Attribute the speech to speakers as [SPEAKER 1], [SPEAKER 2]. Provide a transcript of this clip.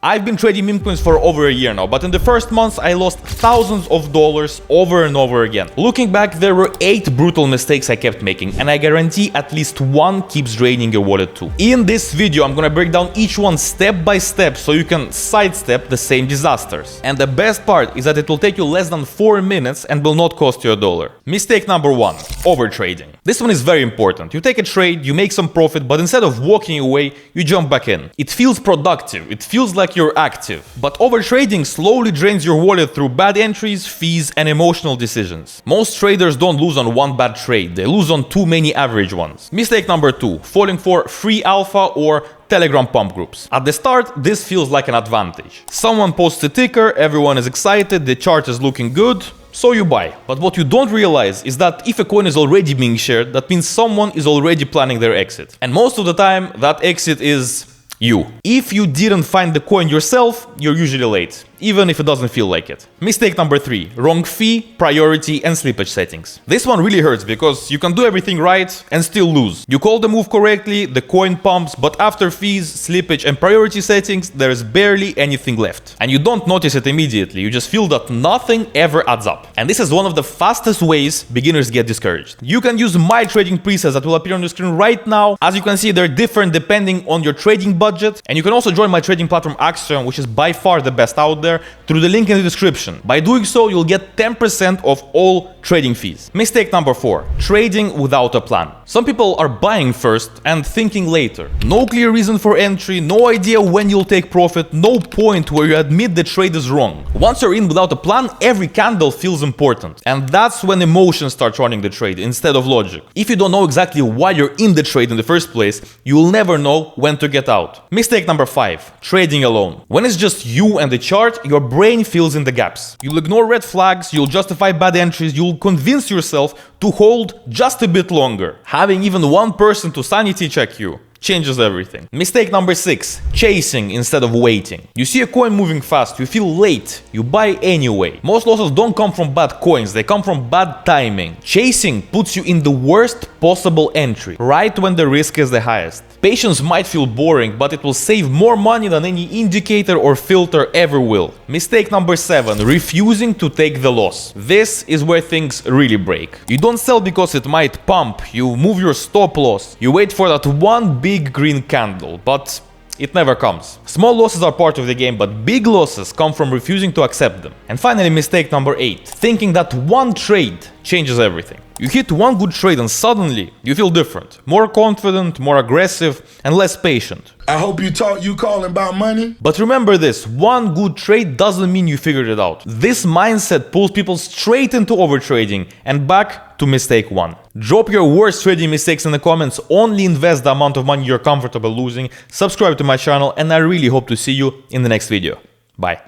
[SPEAKER 1] I've been trading meme coins for over a year now, but in the first months I lost thousands of dollars over and over again. Looking back, there were 8 brutal mistakes I kept making, and I guarantee at least one keeps draining your wallet too. In this video, I'm gonna break down each one step by step so you can sidestep the same disasters. And the best part is that it will take you less than 4 minutes and will not cost you $1. Mistake number 1, overtrading. This one is very important. You take a trade, you make some profit, but instead of walking away, you jump back in. It feels productive, it feels like you're active. But overtrading slowly drains your wallet through bad entries, fees, and emotional decisions. Most traders don't lose on one bad trade, they lose on too many average ones. Mistake number 2, falling for free alpha or Telegram pump groups. At the start, this feels like an advantage. Someone posts a ticker, everyone is excited, the chart is looking good, so you buy. But what you don't realize is that if a coin is already being shared, that means someone is already planning their exit. And most of the time, that exit is you. If you didn't find the coin yourself, you're usually late, even if it doesn't feel like it. Mistake number 3, wrong fee, priority, and slippage settings. This one really hurts because you can do everything right and still lose. You call the move correctly, the coin pumps, but after fees, slippage, and priority settings, there is barely anything left. And you don't notice it immediately, you just feel that nothing ever adds up. And this is one of the fastest ways beginners get discouraged. You can use my trading presets that will appear on the screen right now. As you can see, they're different depending on your trading budget. And you can also join my trading platform Axiom, which is by far the best out there, through the link in the description. By doing so, you'll get 10% of all trading fees. Mistake number 4, trading without a plan. Some people are buying first and thinking later. No clear reason for entry, no idea when you'll take profit, no point where you admit the trade is wrong. Once you're in without a plan, every candle feels important. And that's when emotions start running the trade instead of logic. If you don't know exactly why you're in the trade in the first place, you will never know when to get out. Mistake number 5, trading alone. When it's just you and the chart, your brain fills in the gaps. You'll ignore red flags, you'll justify bad entries, you'll convince yourself to hold just a bit longer. Having even one person to sanity check you changes everything. Mistake number 6, chasing instead of waiting. You see a coin moving fast, you feel late, you buy anyway. Most losses don't come from bad coins, they come from bad timing. Chasing puts you in the worst possible entry, right when the risk is the highest. Patience might feel boring, but it will save more money than any indicator or filter ever will. Mistake number 7, refusing to take the loss. This is where things really break. You don't sell because it might pump, you move your stop loss, you wait for that one big green candle, but it never comes. Small losses are part of the game, but big losses come from refusing to accept them. And finally, mistake number 8, thinking that one trade changes everything. You hit one good trade and suddenly you feel different, more confident, more aggressive, and less patient.
[SPEAKER 2] I hope you calling about money.
[SPEAKER 1] But remember this, one good trade doesn't mean you figured it out. This mindset pulls people straight into overtrading and back to mistake 1. Drop your worst trading mistakes in the comments, only invest the amount of money you're comfortable losing, subscribe to my channel, and I really hope to see you in the next video. Bye.